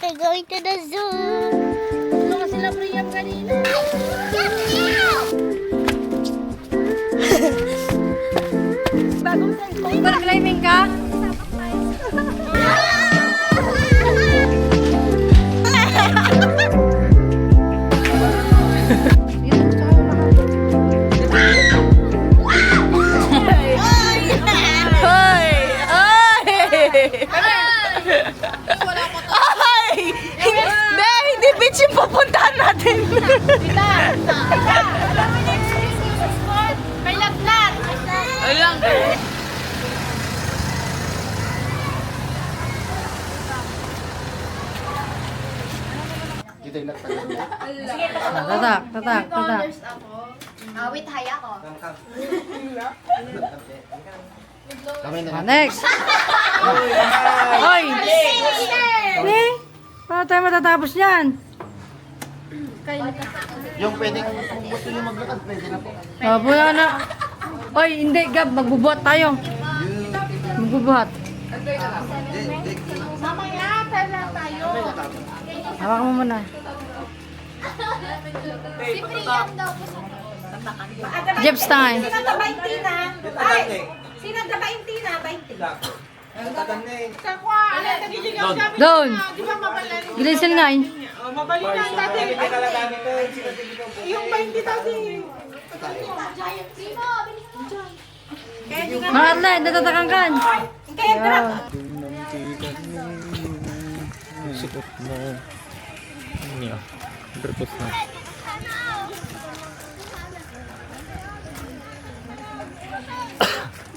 we're going to the zoo. Ano sila Priam kanina? Bagong cellphone. Super climbing ka? Hindi beach yung pupuntahan natin. Tita! Alam mo yung excuses mo? May laglag! Alang. Tatak. Wait, haya ko. Next! Hoy! Hindi! Paano tayo matatapos yan? Yung pwedeng kung gusto nyo maglakad, pwede na po. Wala na. Hoy, hindi Gab, magbubuhat tayo. Magbubuhat. Mamaya, tala tayo. Hawak mo muna. Si Priam daw po sa Jeps time. Sino na 20 na? Ay! Sino na 20 na? 20. Kakwa, ala, nagiging kami. Doon. Di ba mabalari? Gilisin nga eh. Mabalikan dati. Yung 20 dati. Primo, bilis mo. Mga atlet, natatakan kan. Yan. Sukot mo. Niya. Berpos na.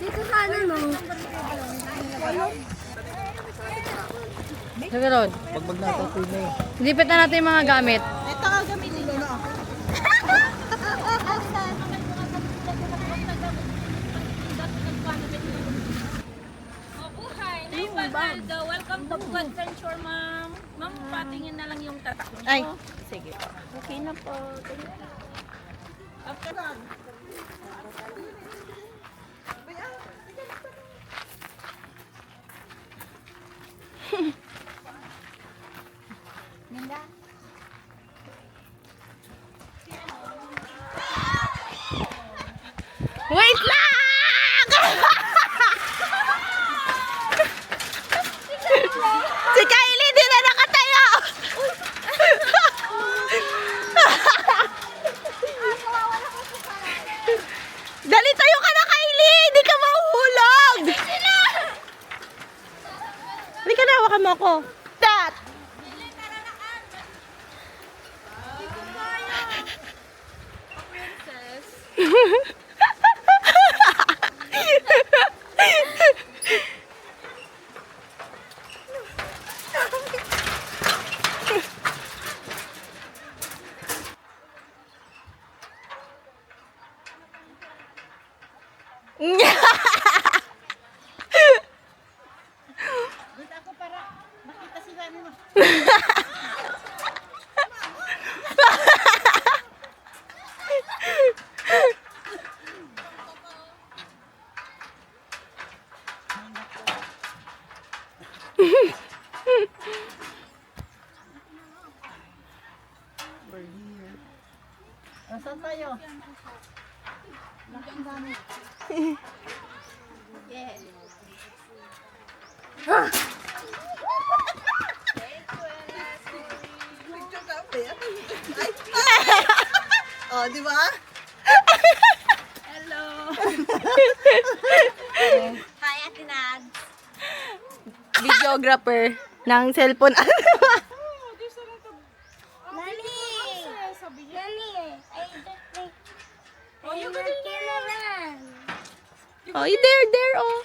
Dito sana, no? Sige, Rod. Bagbag na ito, pwede. Lipit na natin yung mga gamit. Ito ka gamitin ko, no? Welcome to Pugad Central, ma'am. Ma'am, patingin na lang yung tatak niyo. Ay, sige. Okay na po. Ganda. Wait lang! Si Kylie di na nakatayo! Dali tayo ka na, Kylie! Hindi ka mahuhulog! Hindi ka na, hawakan mo ako. That! Nasaan tayo? Oh, di ba? Hi, Ate Nad. Videographer ng cellphone. Nani! Nani! Ay, oh, yung cameraman. Oh, there, oh.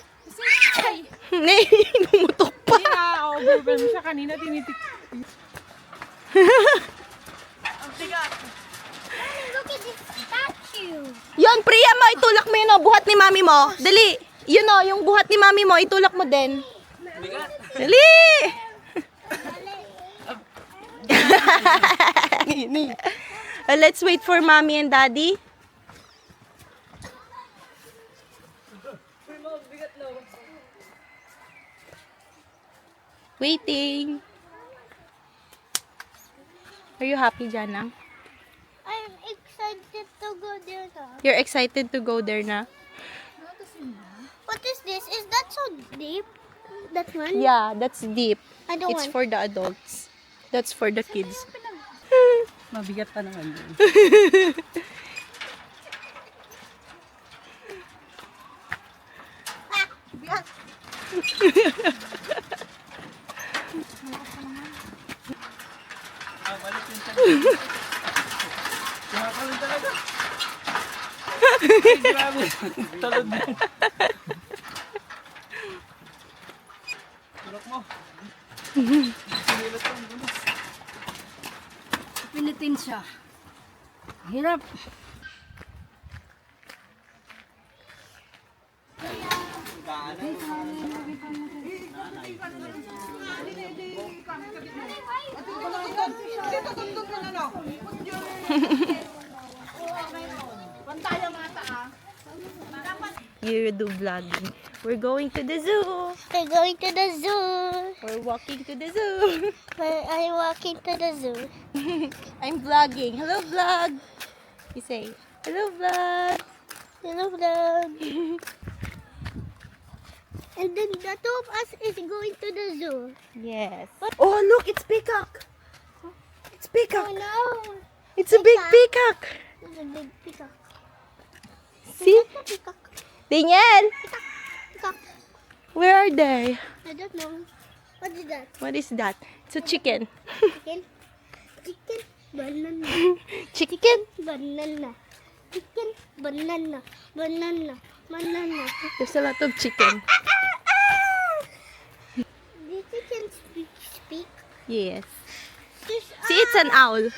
Nay, bumutok pa. Hindi na, overwhelm siya kanina, tinitik. Look at this statue. Yon, Priya mo, itulak mo yun, oh, buhat ni mami mo. Dali. Yun, oh, yung buhat ni mami mo, itulak mo din. Dali. Let's wait for mommy and daddy. Waiting. Are you happy, Jana? I'm excited to go there now. You're excited to go there na? What is this? Is that so deep? That one? Yeah, that's deep. I don't It's want. for the adults. That's for the kids. Mabigat pa naman yun. Talod din. Tulak mo. Pilitin siya. Hirap. You do vlogging. We're going to the zoo. We're going to the zoo. We're walking to the zoo. I'm walking to the zoo. I'm vlogging. Hello, vlog. You say, hello, vlog. Hello, vlog. And then the two of us is going to the zoo. Yes. Oh, look, it's peacock. It's Oh peacock. no! It's a big peacock. It's a big peacock. See? It's a peacock. Daniel, Peacock. where are they? I don't know. What is that? What is that? It's a chicken. Chicken? Chicken? Banana. Chicken? Banana. Chicken? Banana. Banana. Banana. There's a lot of chicken. The chicken speak. Yes. There's See, it's an owl.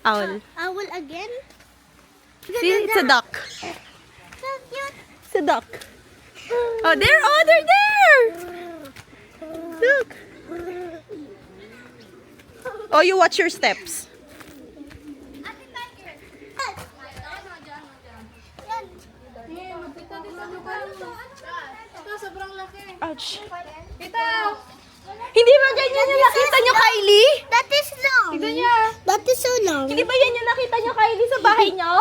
Owl. owl again? See, it's a duck. So cute. It's a duck. Oh, there! Oh, they're there! Look. Oh, you watch your steps. Ouch. Hindi ba ganyan yung nakita nyo, Kylie? That is long. Tignan niya. That is so long. Hindi ba yan yung nakita nyo, Kylie, sa bahay nyo?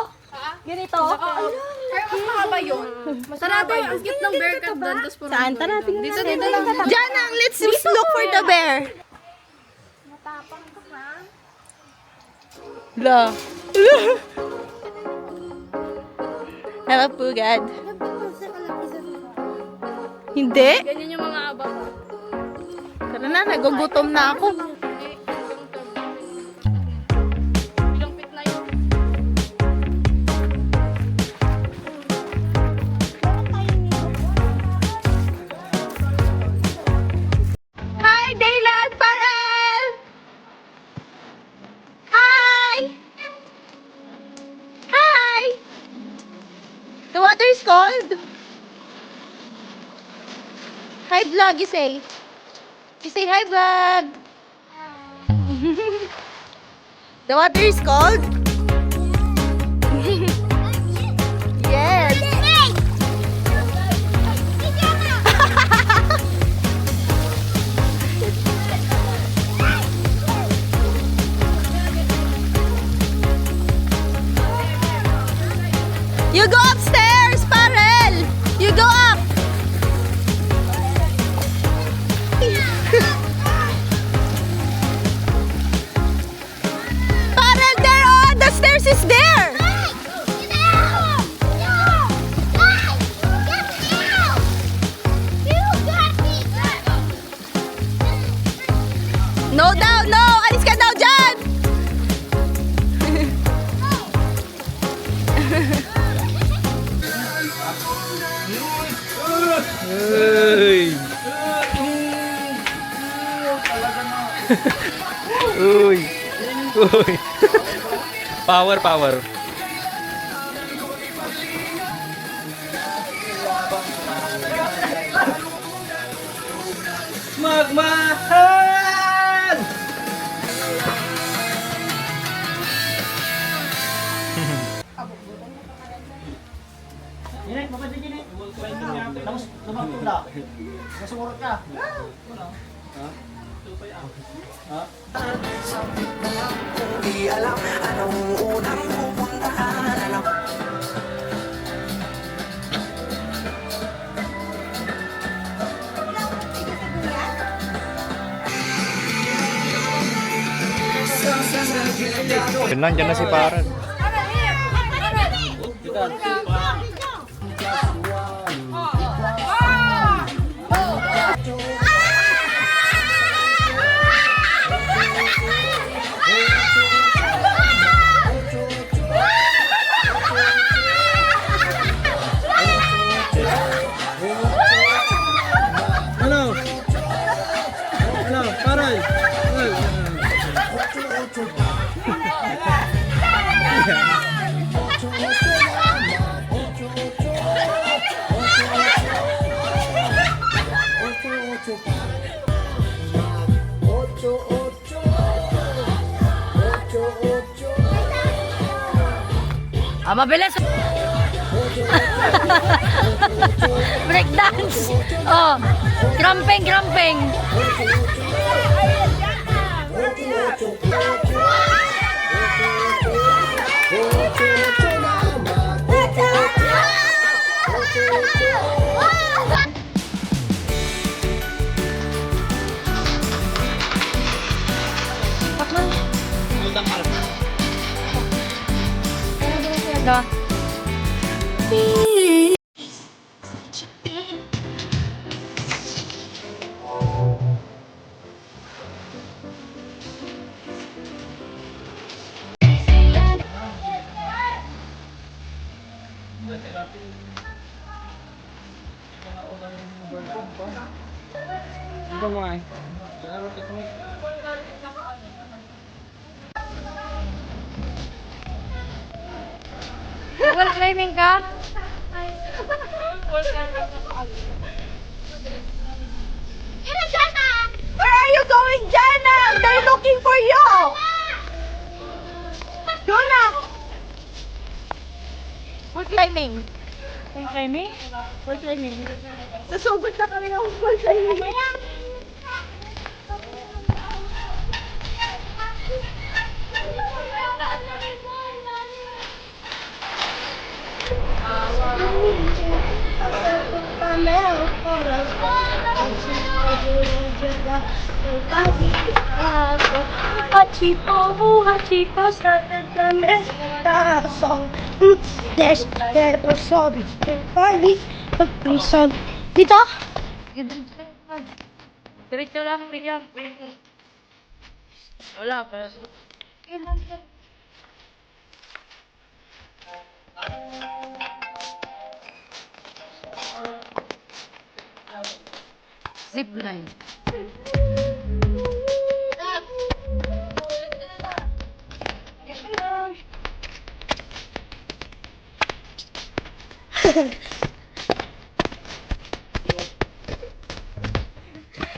Ganito? Sarado yung ang cute ng bear cat doon. Saan? Tara, tingnan natin. Diyan ang, let's look for the bear. La. Hello, Pugad. Hindi? Ganyan yung mga aba ko. Tara na, nagugutom na ako. Ilang feet na yun. Hi, Daylan! Parel! Hi! Hi! The water is cold. Hi, vlog, you say. You say hi, vlog. The water is cold? Yes. You go upstairs, Parel. You go up. Parel, there. Oh, the stairs is there. No daw, no. Alis ka daw dyan. Uy! Uy! Uy! Power, power. Magmahal! Jinek, bapak Jinek. Lumagtula. Nasukurot ka. Nandiyan na si Paran. Ano? Ano? Paray! Mabilis. Breakdance. Oh, cramping, cramping. Ito mo ay. Wall climbing ka? Where are you going, Jana? They're looking for you! Jana! We're climbing. Kung climbing? We're climbing. Nasugod na kami ng full climbing. Chicos, dito? Diretso lang, Rian. Wala pa. Zip line.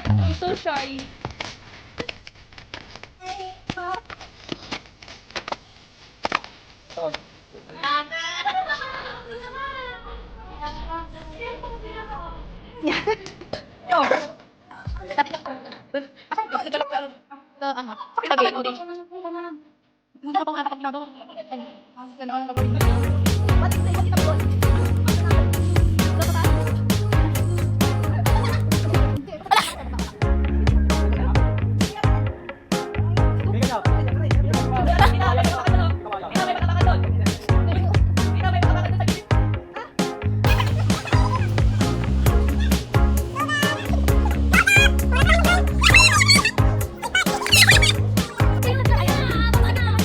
I'm so shy.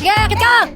Sige, akit ka!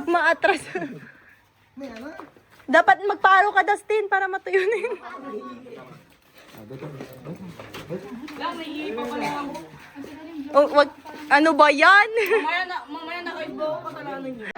Maatras. Dapat magparo ka, Dustin, para matuyunin. Oh, wag, ano ba yan? Mamaya na kayo ba kasalanan niyo?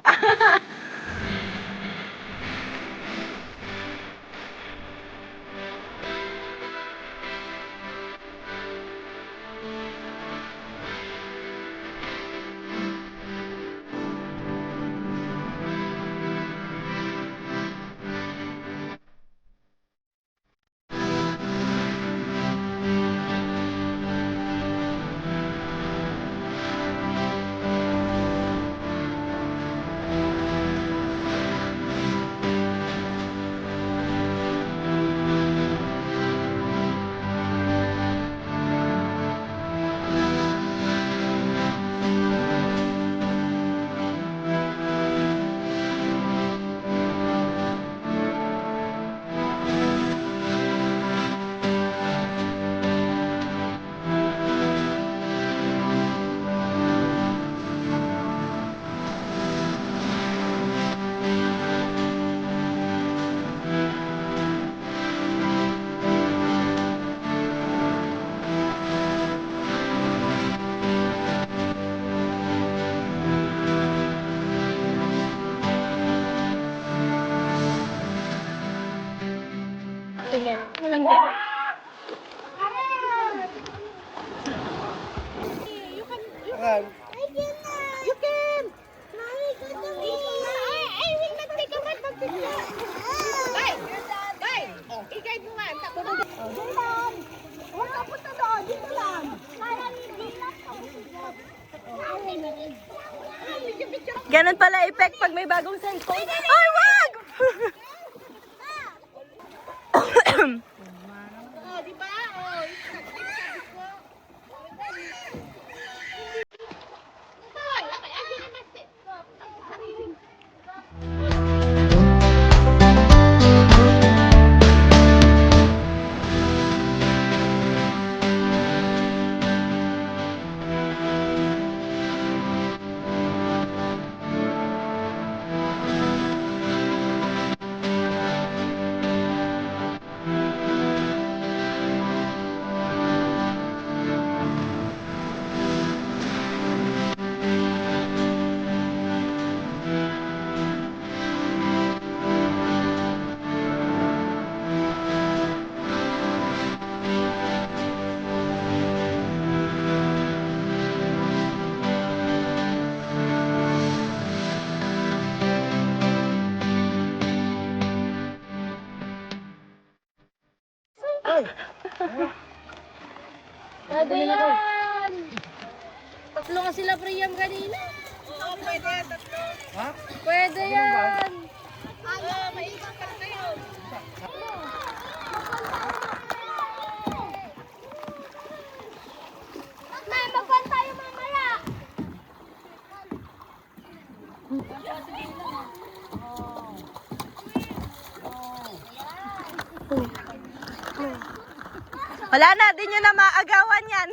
You can. I will not take a mat mag-picture. Bye. Bye. I-guide mo nga. Diyan. Huwag ka punta doon. Dito lang. Ganun pala effect pag may bagong cellphone. Ay, wag! Pwede yan. Tatlo nga sila Priam kanina. Oo, pwede yan. Tatlo. Ha? Pwede yan. Maiikot ka kayo. May magpan tayo mamaya. Wala na, di nyo na maagawan yan.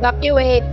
Evacuate.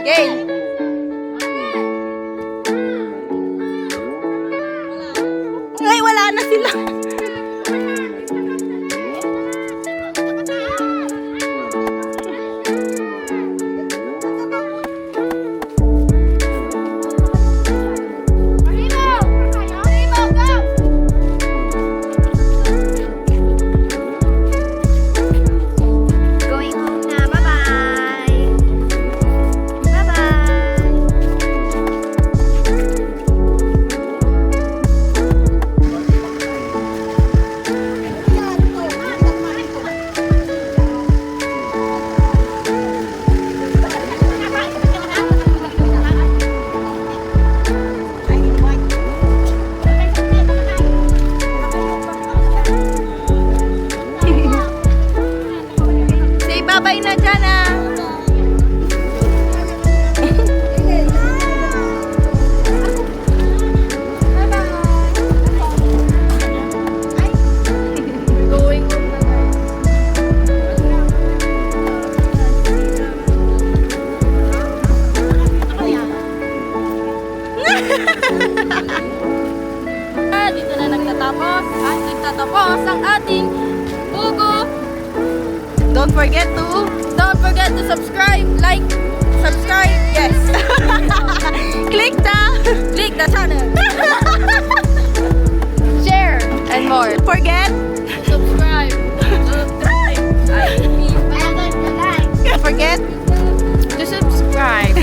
Yay! Ay, wala na sila. Going home na. Bye-bye. Bye-bye. Say bye-bye na dyan ah. Going home na guys. Dito na nagtatapos ang ating bugo. Don't forget to Subscribe, like, yes. Click the channel. Share and more. forget. Subscribe. Don't forget. To subscribe.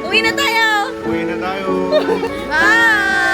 Uwi na tayo. Uwi na tayo. Bye.